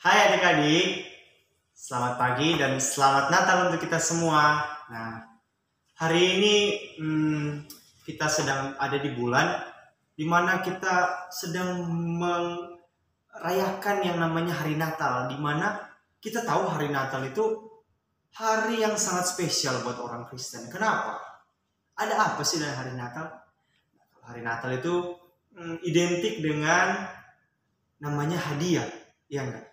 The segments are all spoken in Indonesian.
Hai adik-adik, selamat pagi dan selamat Natal untuk kita semua. Nah, hari ini kita sedang ada di bulan di mana kita sedang merayakan yang namanya Hari Natal, di mana kita tahu Hari Natal itu hari yang sangat spesial buat orang Kristen. Kenapa? Ada apa sih dengan Hari Natal? Hari Natal itu identik dengan namanya hadiah, ya enggak?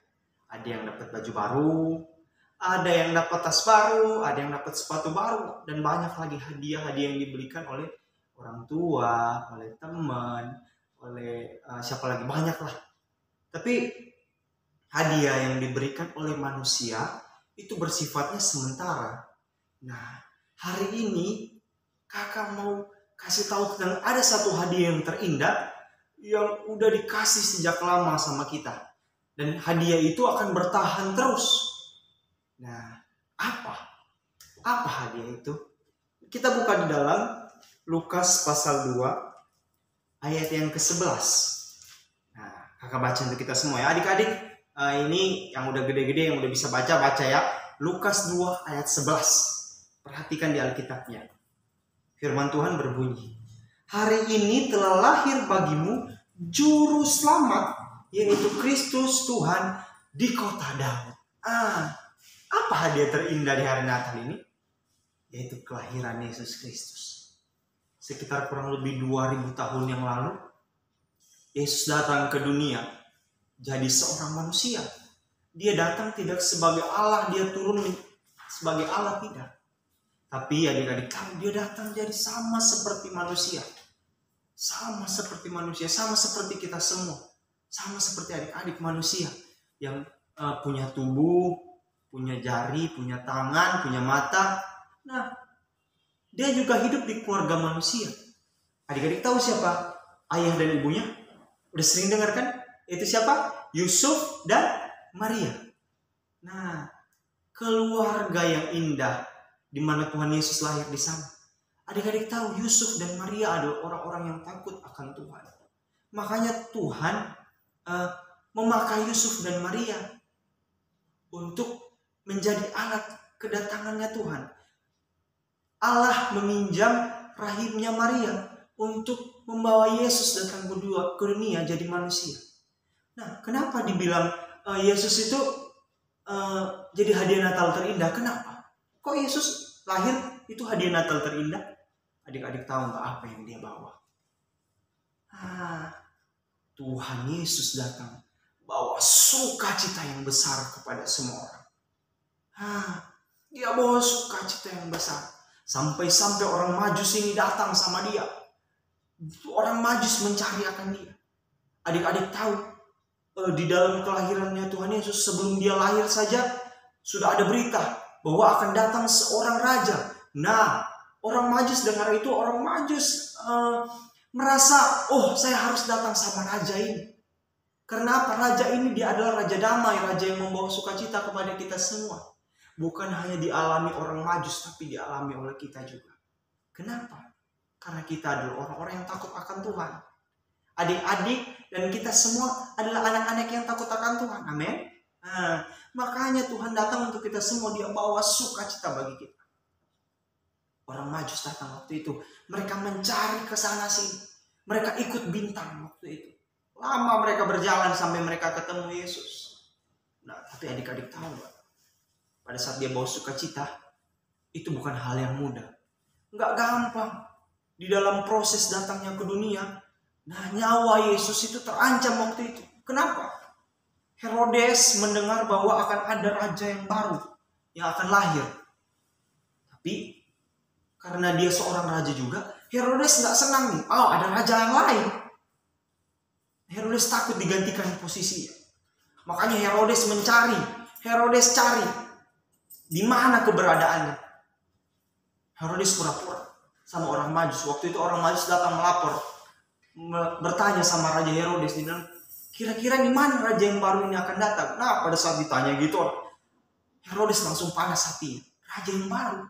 Ada yang dapat baju baru, ada yang dapat tas baru, ada yang dapat sepatu baru, dan banyak lagi hadiah-hadiah yang diberikan oleh orang tua, oleh teman, oleh siapa lagi, banyak lah. Tapi hadiah yang diberikan oleh manusia itu bersifatnya sementara. Nah, hari ini kakak mau kasih tahu tentang ada satu hadiah yang terindah yang udah dikasih sejak lama sama kita. Dan hadiah itu akan bertahan terus. Nah, apa? Apa hadiah itu? Kita buka di dalam Lukas pasal 2 ayat yang ke-11. Nah, kakak baca untuk kita semua ya. Adik-adik, ini yang udah gede-gede, yang udah bisa baca ya. Lukas 2 ayat 11. Perhatikan di Alkitabnya. Firman Tuhan berbunyi, "Hari ini telah lahir bagimu juru selamat, yaitu Kristus Tuhan di kota Daud." Apa hadiah terindah di hari Natal ini? Yaitu kelahiran Yesus Kristus. Sekitar kurang lebih 2000 tahun yang lalu, Yesus datang ke dunia jadi seorang manusia. Dia datang tidak sebagai Allah, dia turun sebagai Allah, tidak. Tapi adik-adik tahu, dia datang jadi sama seperti manusia. Sama seperti manusia, sama seperti kita semua. Sama seperti adik-adik manusia yang punya tubuh, punya jari, punya tangan, punya mata. Nah, dia juga hidup di keluarga manusia. Adik-adik tahu siapa ayah dan ibunya? Udah sering dengar kan? Itu siapa? Yusuf dan Maria. Nah, keluarga yang indah di mana Tuhan Yesus lahir di sana. Adik-adik tahu Yusuf dan Maria adalah orang-orang yang takut akan Tuhan. Makanya Tuhan memakai Yusuf dan Maria untuk menjadi alat kedatangannya Tuhan. Allah meminjam rahimnya Maria untuk membawa Yesus datang ke dunia jadi manusia. Nah, kenapa dibilang Yesus itu jadi hadiah Natal terindah? Kenapa? Kok Yesus lahir itu hadiah Natal terindah? Adik-adik tahu nggak apa yang dia bawa? Tuhan Yesus datang bawa sukacita yang besar kepada semua orang. Dia bawa sukacita yang besar. Sampai-sampai orang Majus ini datang sama dia. Orang Majus mencari akan dia. Adik-adik tahu, di dalam kelahirannya Tuhan Yesus, sebelum dia lahir saja sudah ada berita bahwa akan datang seorang raja. Nah, orang Majus dengar itu, orang Majus merasa, saya harus datang sama raja ini. Karena apa? Raja ini dia adalah raja damai, raja yang membawa sukacita kepada kita semua. Bukan hanya dialami orang Majus, tapi dialami oleh kita juga. Kenapa? Karena kita adalah orang-orang yang takut akan Tuhan. Adik-adik dan kita semua adalah anak-anak yang takut akan Tuhan. Amin. Makanya Tuhan datang untuk kita semua, dia bawa sukacita bagi kita. Orang Majus datang waktu itu, mereka mencari ke sana sini. Mereka ikut bintang waktu itu. Lama mereka berjalan sampai mereka ketemu Yesus. Nah, tapi adik-adik tahu gak? Pada saat dia bawa sukacita, itu bukan hal yang mudah. Nggak gampang. Di dalam proses datangnya ke dunia, nyawa Yesus itu terancam waktu itu. Kenapa? Herodes mendengar bahwa akan ada raja yang baru yang akan lahir. Tapi karena dia seorang raja juga, Herodes nggak senang nih. Ada raja yang lain. Herodes takut digantikan posisinya. Makanya Herodes mencari. Herodes cari di mana keberadaannya. Herodes pura-pura sama orang Majus. Waktu itu orang Majus datang melapor, bertanya sama Raja Herodes, dia bilang, kira-kira di mana raja yang baru ini akan datang? Nah, pada saat ditanya gitu, Herodes langsung panas hatinya. Raja yang baru?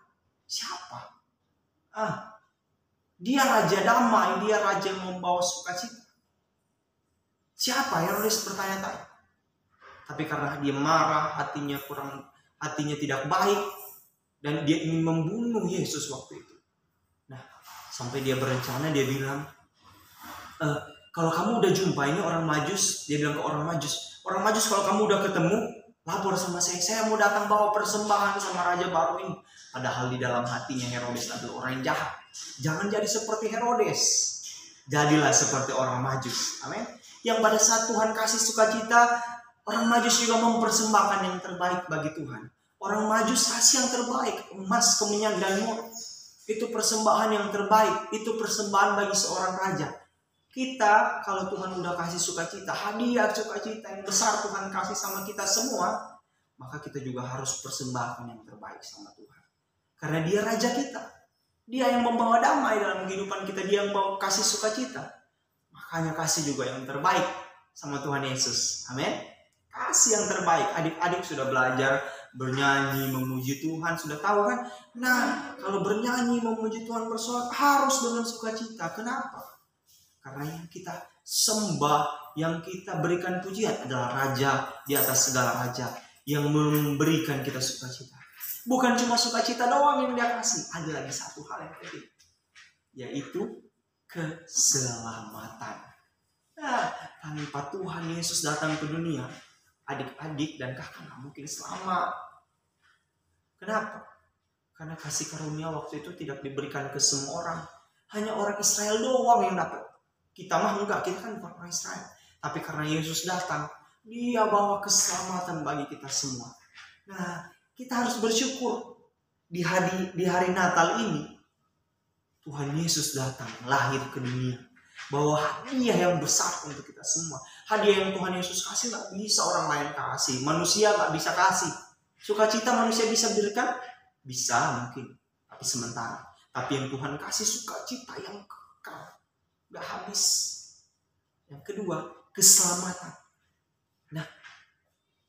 Siapa? Dia raja damai, dia raja yang membawa sukacita. Siapa? Herodes bertanya-tanya. Tapi karena dia marah, hatinya tidak baik, dan dia ingin membunuh Yesus waktu itu. Nah, sampai dia berencana, dia bilang, kalau kamu udah jumpa ini orang Majus, dia bilang ke orang Majus, kalau kamu udah ketemu, lapor sama saya mau datang bawa persembahan sama raja baru ini. Padahal di dalam hatinya Herodes adalah orang yang jahat. Jangan jadi seperti Herodes, jadilah seperti orang Majus. Amin. Yang pada saat Tuhan kasih sukacita, orang Majus juga mempersembahkan yang terbaik bagi Tuhan. Orang Majus kasih yang terbaik, emas, kemenyan, dan mur. Itu persembahan yang terbaik, itu persembahan bagi seorang raja. Kita kalau Tuhan udah kasih sukacita, hadiah sukacita yang besar Tuhan kasih sama kita semua, maka kita juga harus persembahkan yang terbaik sama Tuhan. Karena dia raja kita. Dia yang membawa damai dalam kehidupan kita, dia yang bawa kasih sukacita. Makanya kasih juga yang terbaik sama Tuhan Yesus. Amin. Kasih yang terbaik. Adik-adik sudah belajar bernyanyi, memuji Tuhan, sudah tahu kan? Nah, kalau bernyanyi, memuji Tuhan, bersorak harus dengan sukacita. Kenapa? Karena yang kita sembah, yang kita berikan pujian adalah Raja di atas segala raja, yang memberikan kita sukacita. Bukan cuma sukacita doang yang dia kasih, ada lagi satu hal yang penting, yaitu keselamatan. Nah, tanpa Tuhan Yesus datang ke dunia, adik-adik dan kakak nggak mungkin selamat. Kenapa? Karena kasih karunia waktu itu tidak diberikan ke semua orang. Hanya orang Israel doang yang dapat. Kita mah enggak, kita kan bukan orang Israel. Tapi karena Yesus datang, dia bawa keselamatan bagi kita semua. Nah, kita harus bersyukur di hari Natal ini Tuhan Yesus datang, lahir ke dunia, bawa hadiah yang besar untuk kita semua. Hadiah yang Tuhan Yesus kasih nggak bisa orang lain kasih, manusia nggak bisa kasih. Sukacita manusia bisa berikan, bisa mungkin, tapi sementara. Tapi yang Tuhan kasih sukacita yang kekal, nggak habis. Yang kedua, keselamatan. Nah,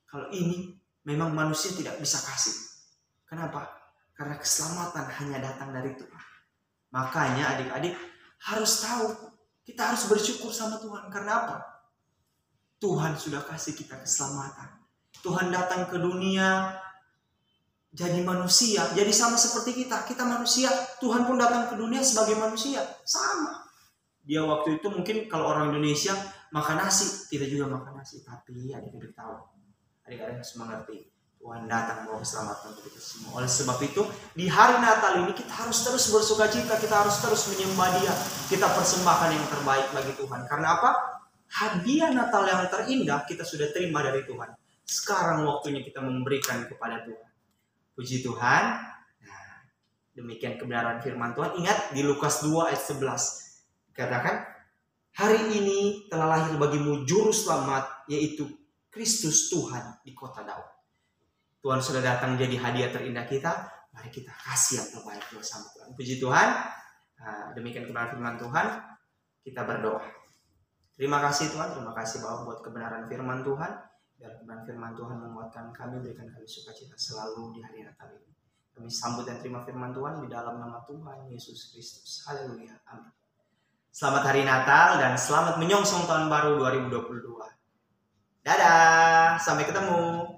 kalau ini memang manusia tidak bisa kasih. Kenapa? Karena keselamatan hanya datang dari Tuhan. Makanya adik-adik harus tahu, kita harus bersyukur sama Tuhan. Karena apa? Tuhan sudah kasih kita keselamatan. Tuhan datang ke dunia jadi manusia, jadi sama seperti kita. Kita manusia, Tuhan pun datang ke dunia sebagai manusia, sama. Dia waktu itu mungkin kalau orang Indonesia makan nasi, kita juga makan nasi. Tapi adik-adik tahu, adik-adik harus mengerti, Tuhan datang bawa keselamatan untuk kita semua. Oleh sebab itu, di hari Natal ini kita harus terus bersukacita, kita harus terus menyembah Dia. Kita persembahkan yang terbaik bagi Tuhan. Karena apa? Hadiah Natal yang terindah kita sudah terima dari Tuhan. Sekarang waktunya kita memberikan kepada Tuhan. Puji Tuhan. Nah, demikian kebenaran firman Tuhan. Ingat di Lukas 2 ayat 11. Katakan, hari ini telah lahir bagimu juru selamat, yaitu Kristus Tuhan di kota Daud. Tuhan sudah datang jadi hadiah terindah kita. Mari kita kasih yang terbaik bersama Tuhan. Puji Tuhan. Nah, demikian kebenaran firman Tuhan. Kita berdoa. Terima kasih Tuhan. Terima kasih Bapak buat kebenaran firman Tuhan. Dan kebenaran firman Tuhan menguatkan kami, berikan kami sukacita selalu di hari Natal ini. Kami sambut dan terima firman Tuhan di dalam nama Tuhan Yesus Kristus. Haleluya. Amin. Selamat hari Natal dan selamat menyongsong tahun baru 2022. Dadah, sampai ketemu.